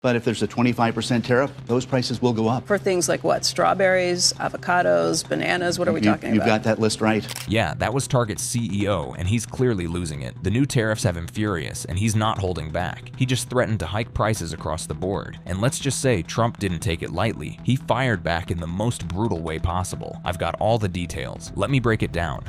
But if there's a 25% tariff, those prices will go up. For things like what? Strawberries, avocados, bananas? What are we talking about? You've got that list right. Yeah, that was Target's CEO, and he's clearly losing it. The new tariffs have him furious, and he's not holding back. He just threatened to hike prices across the board. And let's just say Trump didn't take it lightly. He fired back in the most brutal way possible. I've got all the details. Let me break it down.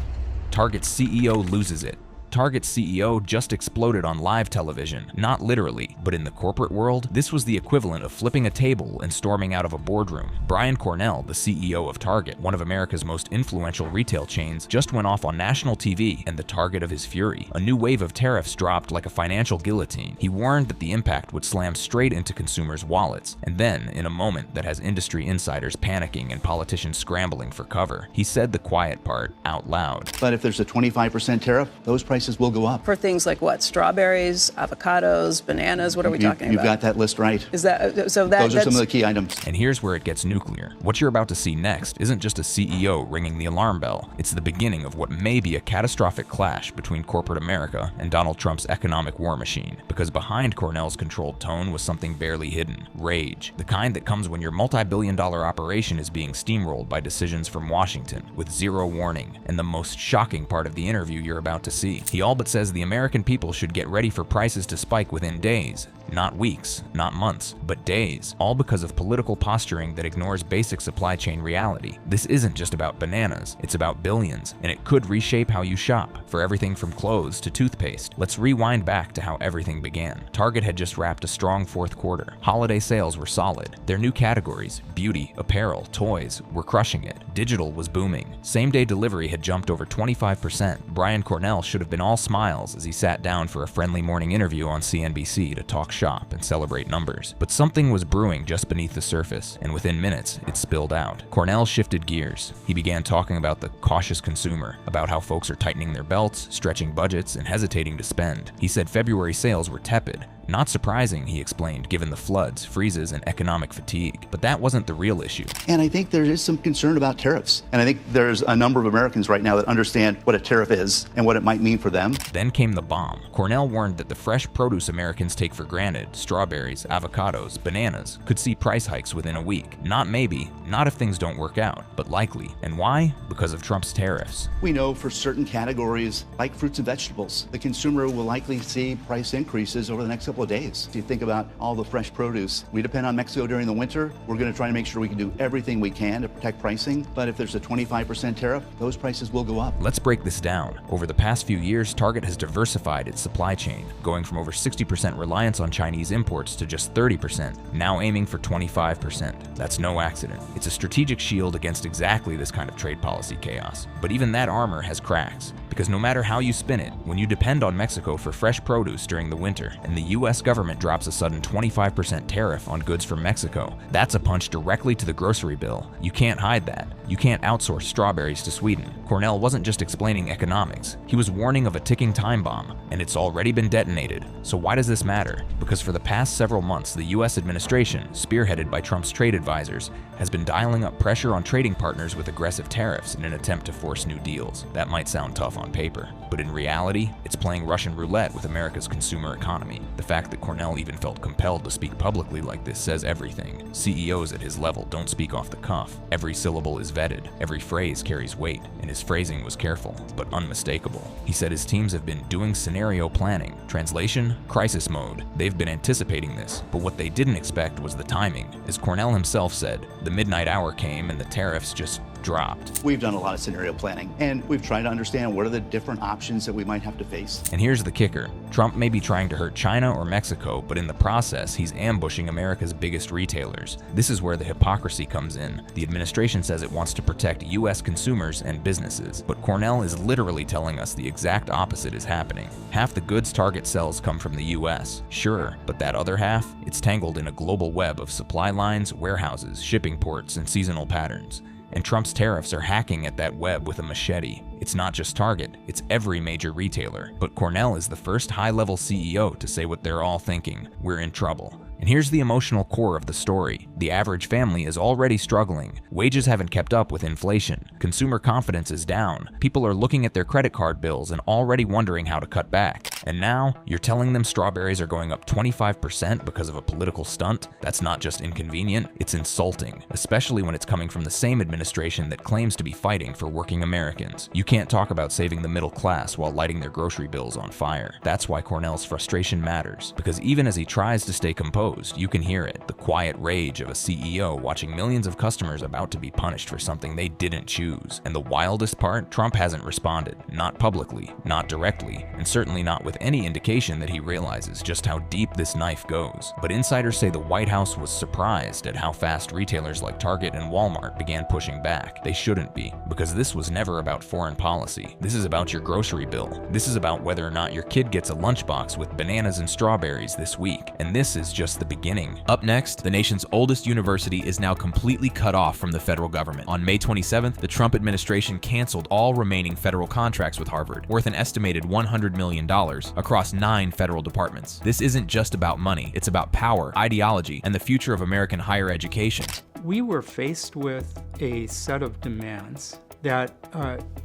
Target's CEO loses it. Target's CEO just exploded on live television, not literally, but in the corporate world, this was the equivalent of flipping a table and storming out of a boardroom. Brian Cornell, the CEO of Target, one of America's most influential retail chains, just went off on national TV and the target of his fury. A new wave of tariffs dropped like a financial guillotine. He warned that the impact would slam straight into consumers' wallets, and then, in a moment that has industry insiders panicking and politicians scrambling for cover, he said the quiet part out loud. But if there's a 25% tariff, those prices will go up. For things like what? Strawberries, avocados, bananas? What are we talking about? You've got that list right. Is that so? Those are some of the key items. And here's where it gets nuclear. What you're about to see next isn't just a CEO ringing the alarm bell. It's the beginning of what may be a catastrophic clash between corporate America and Donald Trump's economic war machine. Because behind Cornell's controlled tone was something barely hidden: rage. The kind that comes when your multi-billion-dollar operation is being steamrolled by decisions from Washington with zero warning. And the most shocking part of the interview you're about to see. He all but says the American people should get ready for prices to spike within days. Not weeks, not months, but days, all because of political posturing that ignores basic supply chain reality. This isn't just about bananas, it's about billions, and it could reshape how you shop, for everything from clothes to toothpaste. Let's rewind back to how everything began. Target had just wrapped a strong fourth quarter. Holiday sales were solid. Their new categories, beauty, apparel, toys, were crushing it. Digital was booming. Same-day delivery had jumped over 25%. Brian Cornell should have been all smiles as he sat down for a friendly morning interview on CNBC to talk shop and celebrate numbers. But something was brewing just beneath the surface, and within minutes, it spilled out. Cornell shifted gears. He began talking about the cautious consumer, about how folks are tightening their belts, stretching budgets, and hesitating to spend. He said February sales were tepid. Not surprising, he explained, given the floods, freezes, and economic fatigue. But that wasn't the real issue. And I think there is some concern about tariffs. And I think there's a number of Americans right now that understand what a tariff is and what it might mean for them. Then came the bomb. Cornell warned that the fresh produce Americans take for granted, strawberries, avocados, bananas, could see price hikes within a week. Not maybe, not if things don't work out, but likely. And why? Because of Trump's tariffs. We know for certain categories, like fruits and vegetables, the consumer will likely see price increases over the next couple of days. If you think about all the fresh produce, we depend on Mexico during the winter. We're going to try to make sure we can do everything we can to protect pricing. But if there's a 25% tariff, those prices will go up. Let's break this down. Over the past few years, Target has diversified its supply chain, going from over 60% reliance on Chinese imports to just 30%, now aiming for 25%. That's no accident. It's a strategic shield against exactly this kind of trade policy chaos. But even that armor has cracks, because no matter how you spin it, when you depend on Mexico for fresh produce during the winter, and the US government drops a sudden 25% tariff on goods from Mexico, that's a punch directly to the grocery bill. You can't hide that. You can't outsource strawberries to Sweden. Cornell wasn't just explaining economics. He was warning of a ticking time bomb, and it's already been detonated. So why does this matter? Because for the past several months, the US administration, spearheaded by Trump's trade advisors, has been dialing up pressure on trading partners with aggressive tariffs in an attempt to force new deals. That might sound tough on paper, but in reality, it's playing Russian roulette with America's consumer economy. The fact that Cornell even felt compelled to speak publicly like this says everything. CEOs at his level don't speak off the cuff. Every syllable is vetted, every phrase carries weight, and his phrasing was careful, but unmistakable. He said his teams have been doing scenario planning. Translation? Crisis mode. They've been anticipating this, but what they didn't expect was the timing. As Cornell himself said, the midnight hour came and the tariffs just dropped. We've done a lot of scenario planning, and we've tried to understand what are the different options that we might have to face. And here's the kicker. Trump may be trying to hurt China or Mexico, but in the process, he's ambushing America's biggest retailers. This is where the hypocrisy comes in. The administration says it wants to protect US consumers and businesses, but Cornell is literally telling us the exact opposite is happening. Half the goods Target sells come from the US, sure, but that other half, it's tangled in a global web of supply lines, warehouses, shipping ports, and seasonal patterns. And Trump's tariffs are hacking at that web with a machete. It's not just Target, it's every major retailer. But Cornell is the first high-level CEO to say what they're all thinking: we're in trouble. And here's the emotional core of the story. The average family is already struggling. Wages haven't kept up with inflation. Consumer confidence is down. People are looking at their credit card bills and already wondering how to cut back. And now, you're telling them strawberries are going up 25% because of a political stunt? That's not just inconvenient, it's insulting, especially when it's coming from the same administration that claims to be fighting for working Americans. You can't talk about saving the middle class while lighting their grocery bills on fire. That's why Cornell's frustration matters, because even as he tries to stay composed, you can hear it, the quiet rage of a CEO watching millions of customers about to be punished for something they didn't choose. And the wildest part, Trump hasn't responded, not publicly, not directly, and certainly not with any indication that he realizes just how deep this knife goes. But insiders say the White House was surprised at how fast retailers like Target and Walmart began pushing back. They shouldn't be, because this was never about foreign policy. This is about your grocery bill. This is about whether or not your kid gets a lunchbox with bananas and strawberries this week. And this is just the beginning. Up next, the nation's oldest university is now completely cut off from the federal government. On May 27th, the Trump administration canceled all remaining federal contracts with Harvard, worth an estimated $100 million across 9 federal departments. This isn't just about money, it's about power, ideology, and the future of American higher education. We were faced with a set of demands that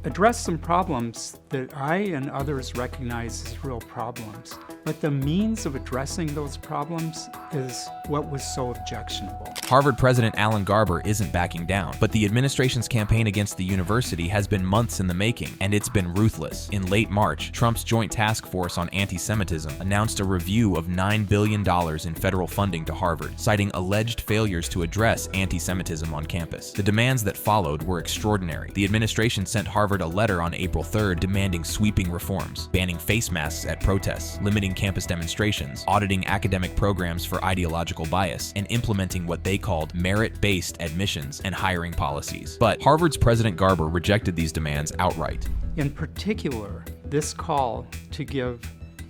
addressed some problems that I and others recognize as real problems. But the means of addressing those problems is what was so objectionable. Harvard President Alan Garber isn't backing down, but the administration's campaign against the university has been months in the making, and it's been ruthless. In late March, Trump's Joint Task Force on Anti-Semitism announced a review of $9 billion in federal funding to Harvard, citing alleged failures to address anti-Semitism on campus. The demands that followed were extraordinary. The administration sent Harvard a letter on April 3rd demanding sweeping reforms, banning face masks at protests, limiting campus demonstrations, auditing academic programs for ideological bias, and implementing what they called merit-based admissions and hiring policies. But Harvard's President Garber rejected these demands outright. In particular, this call to give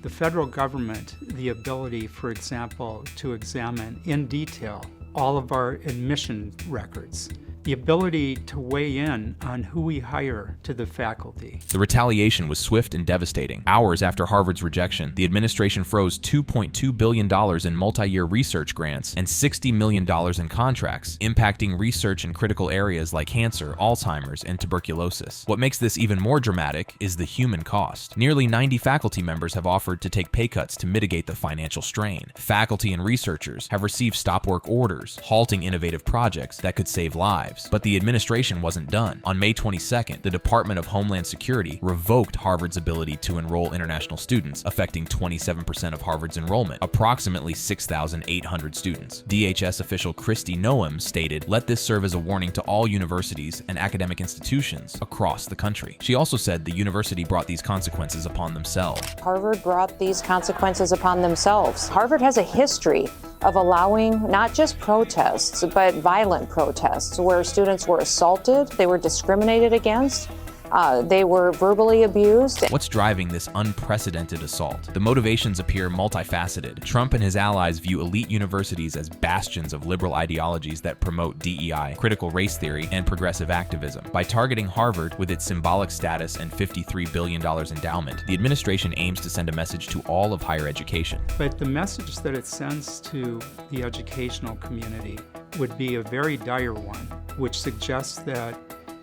the federal government the ability, for example, to examine in detail all of our admission records, the ability to weigh in on who we hire to the faculty. The retaliation was swift and devastating. Hours after Harvard's rejection, the administration froze $2.2 billion in multi-year research grants and $60 million in contracts, impacting research in critical areas like cancer, Alzheimer's, and tuberculosis. What makes this even more dramatic is the human cost. Nearly 90 faculty members have offered to take pay cuts to mitigate the financial strain. Faculty and researchers have received stop work orders, halting innovative projects that could save lives. But the administration wasn't done. On May 22nd, the Department of Homeland Security revoked Harvard's ability to enroll international students, affecting 27% of Harvard's enrollment, approximately 6,800 students. DHS official Kristi Noem stated, "Let this serve as a warning to all universities and academic institutions across the country." She also said the university brought these consequences upon themselves. Harvard brought these consequences upon themselves. Harvard has a history of allowing not just protests, but violent protests where students were assaulted, they were discriminated against, they were verbally abused. What's driving this unprecedented assault? The motivations appear multifaceted. Trump and his allies view elite universities as bastions of liberal ideologies that promote DEI, critical race theory, and progressive activism. By targeting Harvard with its symbolic status and $53 billion endowment, the administration aims to send a message to all of higher education. But the message that it sends to the educational community would be a very dire one, which suggests that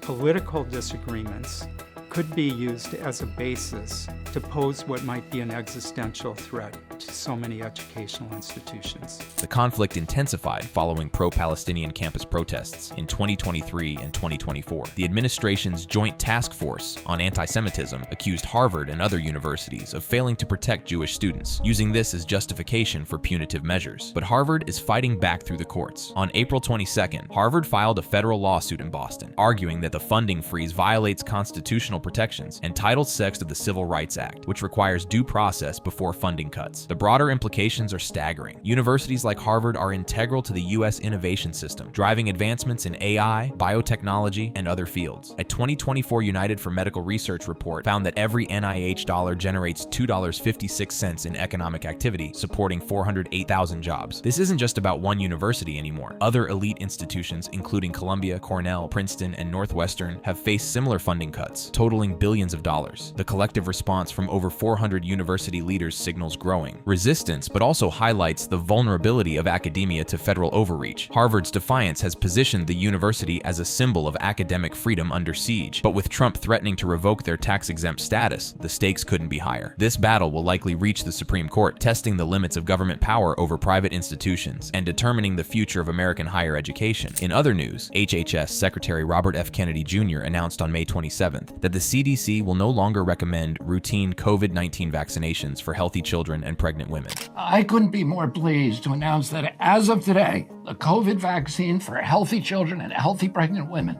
political disagreements could be used as a basis to pose what might be an existential threat to so many educational institutions. The conflict intensified following pro-Palestinian campus protests in 2023 and 2024. The administration's Joint Task Force on Anti-Semitism accused Harvard and other universities of failing to protect Jewish students, using this as justification for punitive measures. But Harvard is fighting back through the courts. On April 22nd, Harvard filed a federal lawsuit in Boston, arguing that the funding freeze violates constitutional protections and Title VI of the Civil Rights Act, which requires due process before funding cuts. The broader implications are staggering. Universities like Harvard are integral to the U.S. innovation system, driving advancements in AI, biotechnology, and other fields. A 2024 United for Medical Research report found that every NIH dollar generates $2.56 in economic activity, supporting 408,000 jobs. This isn't just about one university anymore. Other elite institutions, including Columbia, Cornell, Princeton, and Northwestern, have faced similar funding cuts, totaling totaling billions of dollars. The collective response from over 400 university leaders signals growing resistance, but also highlights the vulnerability of academia to federal overreach. Harvard's defiance has positioned the university as a symbol of academic freedom under siege, but with Trump threatening to revoke their tax-exempt status, the stakes couldn't be higher. This battle will likely reach the Supreme Court, testing the limits of government power over private institutions and determining the future of American higher education. In other news, HHS Secretary Robert F. Kennedy Jr. announced on May 27th that the CDC will no longer recommend routine COVID-19 vaccinations for healthy children and pregnant women. I couldn't be more pleased to announce that as of today, the COVID vaccine for healthy children and healthy pregnant women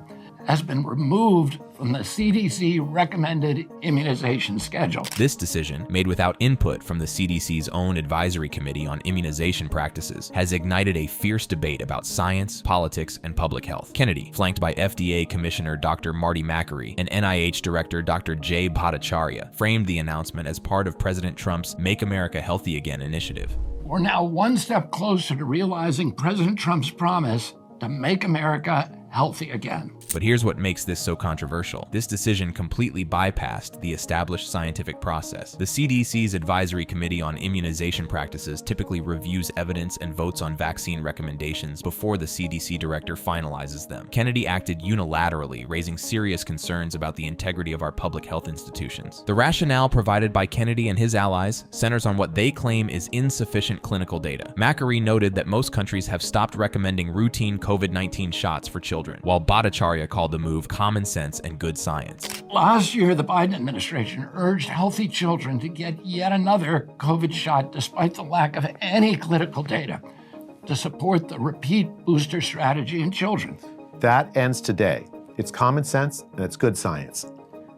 has been removed from the CDC recommended immunization schedule. This decision, made without input from the CDC's own advisory committee on immunization practices, has ignited a fierce debate about science, politics, and public health. Kennedy, flanked by FDA Commissioner Dr. Marty Makary and NIH Director Dr. Jay Bhattacharya, framed the announcement as part of President Trump's Make America Healthy Again initiative. We're now one step closer to realizing President Trump's promise to make America healthy again. But here's what makes this so controversial. This decision completely bypassed the established scientific process. The CDC's Advisory Committee on Immunization Practices typically reviews evidence and votes on vaccine recommendations before the CDC director finalizes them. Kennedy acted unilaterally, raising serious concerns about the integrity of our public health institutions. The rationale provided by Kennedy and his allies centers on what they claim is insufficient clinical data. Makary noted that most countries have stopped recommending routine COVID-19 shots for children, while Bhattacharya called the move common sense and good science. Last year, the Biden administration urged healthy children to get yet another COVID shot despite the lack of any clinical data to support the repeat booster strategy in children. That ends today. It's common sense and it's good science.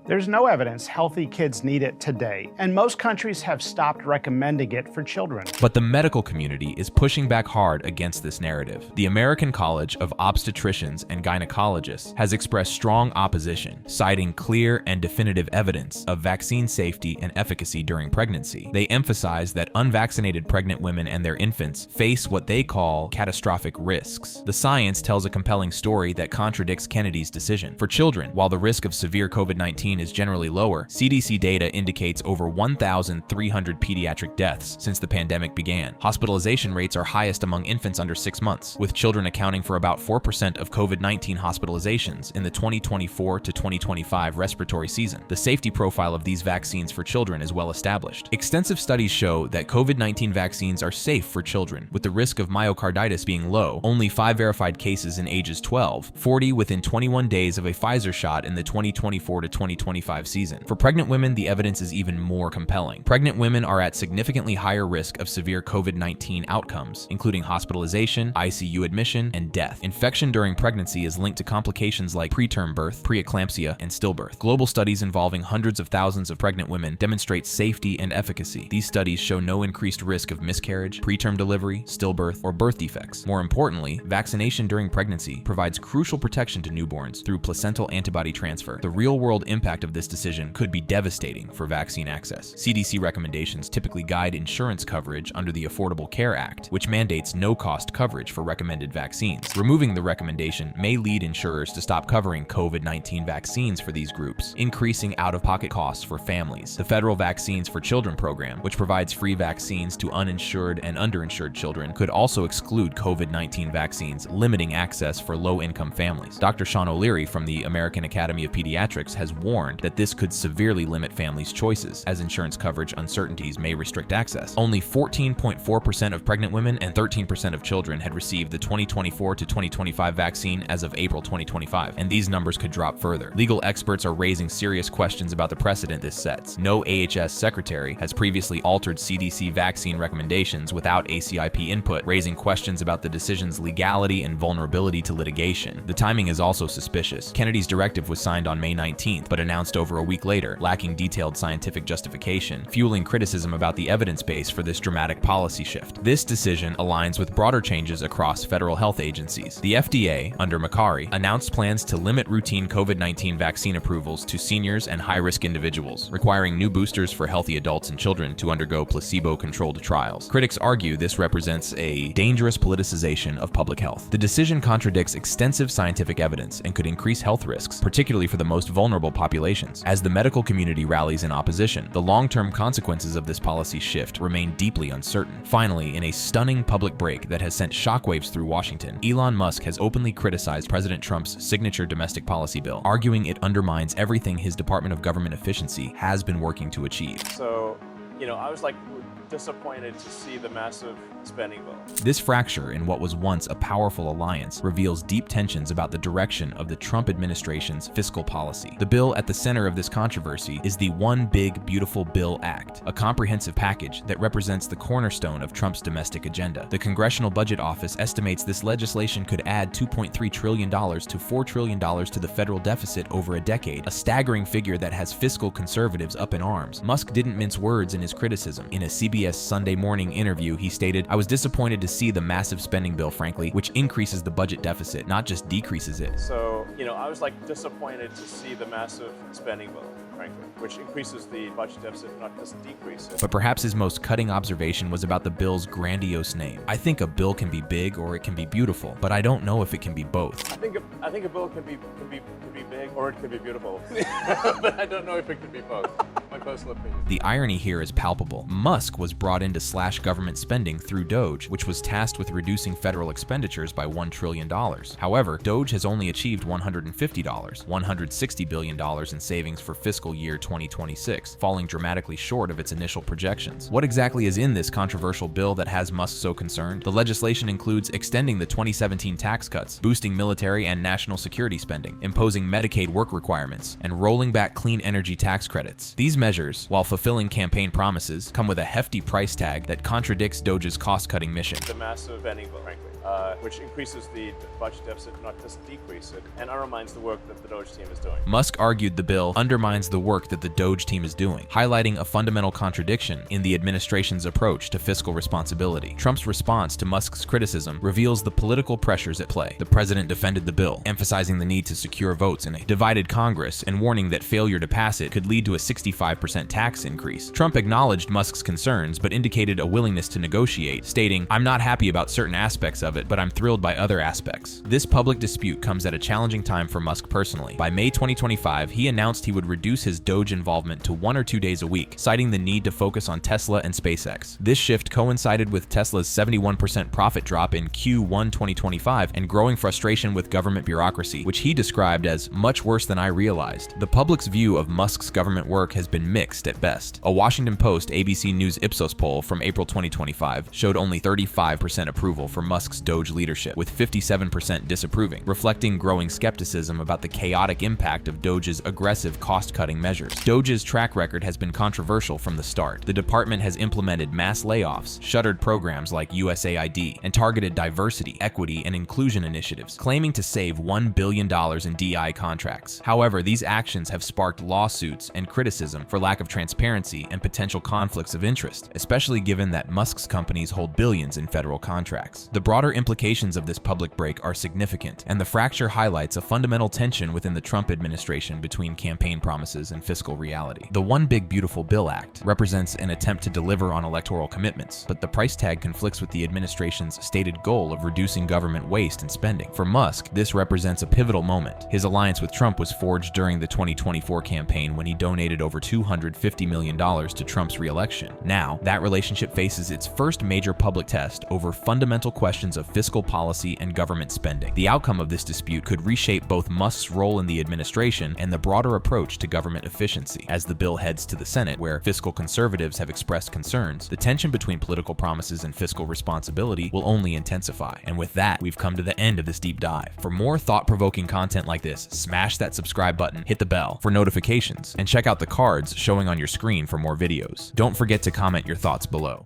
There's no evidence healthy kids need it today, and most countries have stopped recommending it for children. But the medical community is pushing back hard against this narrative. The American College of Obstetricians and Gynecologists has expressed strong opposition, citing clear and definitive evidence of vaccine safety and efficacy during pregnancy. They emphasize that unvaccinated pregnant women and their infants face what they call catastrophic risks. The science tells a compelling story that contradicts Kennedy's decision. For children, while the risk of severe COVID-19 is generally lower, CDC data indicates over 1,300 pediatric deaths since the pandemic began. Hospitalization rates are highest among infants under 6 months, with children accounting for about 4% of COVID-19 hospitalizations in the 2024 to 2025 respiratory season. The safety profile of these vaccines for children is well established. Extensive studies show that COVID-19 vaccines are safe for children, with the risk of myocarditis being low, only 5 verified cases in ages 12, 40 within 21 days of a Pfizer shot in the 2024 to 2025 season. For pregnant women, the evidence is even more compelling. Pregnant women are at significantly higher risk of severe COVID-19 outcomes, including hospitalization, ICU admission, and death. Infection during pregnancy is linked to complications like preterm birth, preeclampsia, and stillbirth. Global studies involving hundreds of thousands of pregnant women demonstrate safety and efficacy. These studies show no increased risk of miscarriage, preterm delivery, stillbirth, or birth defects. More importantly, vaccination during pregnancy provides crucial protection to newborns through placental antibody transfer. The real-world impact of this decision could be devastating for vaccine access. CDC recommendations typically guide insurance coverage under the Affordable Care Act, which mandates no-cost coverage for recommended vaccines. Removing the recommendation may lead insurers to stop covering COVID-19 vaccines for these groups, increasing out-of-pocket costs for families. The Federal Vaccines for Children program, which provides free vaccines to uninsured and underinsured children, could also exclude COVID-19 vaccines, limiting access for low-income families. Dr. Sean O'Leary from the American Academy of Pediatrics has warned that this could severely limit families' choices, as insurance coverage uncertainties may restrict access. Only 14.4% of pregnant women and 13% of children had received the 2024 to 2025 vaccine as of April 2025, and these numbers could drop further. Legal experts are raising serious questions about the precedent this sets. No AHS secretary has previously altered CDC vaccine recommendations without ACIP input, raising questions about the decision's legality and vulnerability to litigation. The timing is also suspicious. Kennedy's directive was signed on May 19th, but announced over a week later, lacking detailed scientific justification, fueling criticism about the evidence base for this dramatic policy shift. This decision aligns with broader changes across federal health agencies. The FDA, under Makary, announced plans to limit routine COVID-19 vaccine approvals to seniors and high-risk individuals, requiring new boosters for healthy adults and children to undergo placebo-controlled trials. Critics argue this represents a dangerous politicization of public health. The decision contradicts extensive scientific evidence and could increase health risks, particularly for the most vulnerable populations populations. As the medical community rallies in opposition, the long-term consequences of this policy shift remain deeply uncertain. Finally, in a stunning public break that has sent shockwaves through Washington, Elon Musk has openly criticized President Trump's signature domestic policy bill, arguing it undermines everything his Department of Government Efficiency has been working to achieve. So, I was disappointed to see the massive spending bill. This fracture in what was once a powerful alliance reveals deep tensions about the direction of the Trump administration's fiscal policy. The bill at the center of this controversy is the One Big Beautiful Bill Act, a comprehensive package that represents the cornerstone of Trump's domestic agenda. The Congressional Budget Office estimates this legislation could add $2.3 trillion to $4 trillion to the federal deficit over a decade, a staggering figure that has fiscal conservatives up in arms. Musk didn't mince words in his criticism. In a CBS Sunday Morning interview, he stated, "I was disappointed to see the massive spending bill, frankly, which increases the budget deficit, not just decreases it." So, I was disappointed to see the massive spending bill, frankly, which increases the budget deficit, not just decrease it. But perhaps his most cutting observation was about the bill's grandiose name. "I think a bill can be big or it can be beautiful, but I don't know if it can be both." I think a bill can be big or it can be beautiful, but I don't know if it can be both. My personal opinion. The irony here is palpable. Musk was brought in to slash government spending through Doge, which was tasked with reducing federal expenditures by $1 trillion. However, Doge has only achieved $160 billion in savings for fiscal year 2026, falling dramatically short of its initial projections. What exactly is in this controversial bill that has Musk so concerned? The legislation includes extending the 2017 tax cuts, boosting military and national security spending, imposing Medicaid work requirements, and rolling back clean energy tax credits. These measures, while fulfilling campaign promises, come with a hefty price tag that contradicts Doge's cost-cutting mission. The massive spending bill, frankly, which increases the budget deficit, not just decrease it, and undermines the work that the Doge team is doing. Musk argued the bill undermines the work that the Doge team is doing, highlighting a fundamental contradiction in the administration's approach to fiscal responsibility. Trump's response to Musk's criticism reveals the political pressures at play. The president defended the bill, emphasizing the need to secure votes in a divided Congress and warning that failure to pass it could lead to a 65% tax increase. Trump acknowledged Musk's concerns but indicated a willingness to negotiate, stating, "I'm not happy about certain aspects of it, but I'm thrilled by other aspects." This public dispute comes at a challenging time for Musk personally. By May 2025, he announced he would reduce his Doge involvement to 1 or 2 days a week, citing the need to focus on Tesla and SpaceX. This shift coincided with Tesla's 71% profit drop in Q1 2025 and growing frustration with government bureaucracy, which he described as much worse than I realized. The public's view of Musk's government work has been mixed at best. A Washington Post ABC News Ipsos poll from April 2025 showed only 35% approval for Musk's Doge leadership, with 57% disapproving, reflecting growing skepticism about the chaotic impact of Doge's aggressive cost-cutting measures. Doge's track record has been controversial from the start. The department has implemented mass layoffs, shuttered programs like USAID, and targeted diversity, equity, and inclusion initiatives, claiming to save $1 billion in DI contracts. However, these actions have sparked lawsuits and criticism for lack of transparency and potential conflicts of interest, especially given that Musk's companies hold billions in federal contracts. The broader implications of this public break are significant, and the fracture highlights a fundamental tension within the Trump administration between campaign promises and fiscal reality. The One Big Beautiful Bill Act represents an attempt to deliver on electoral commitments, but the price tag conflicts with the administration's stated goal of reducing government waste and spending. For Musk, this represents a pivotal moment. His alliance with Trump was forged during the 2024 campaign when he donated over $250 million to Trump's re-election. Now, that relationship faces its first major public test over fundamental questions of fiscal policy and government spending. The outcome of this dispute could reshape both Musk's role in the administration and the broader approach to government efficiency. As the bill heads to the Senate, where fiscal conservatives have expressed concerns, the tension between political promises and fiscal responsibility will only intensify. And with that, we've come to the end of this deep dive. For more thought-provoking content like this, smash that subscribe button, hit the bell for notifications, and check out the cards showing on your screen for more videos. Don't forget to comment your thoughts below.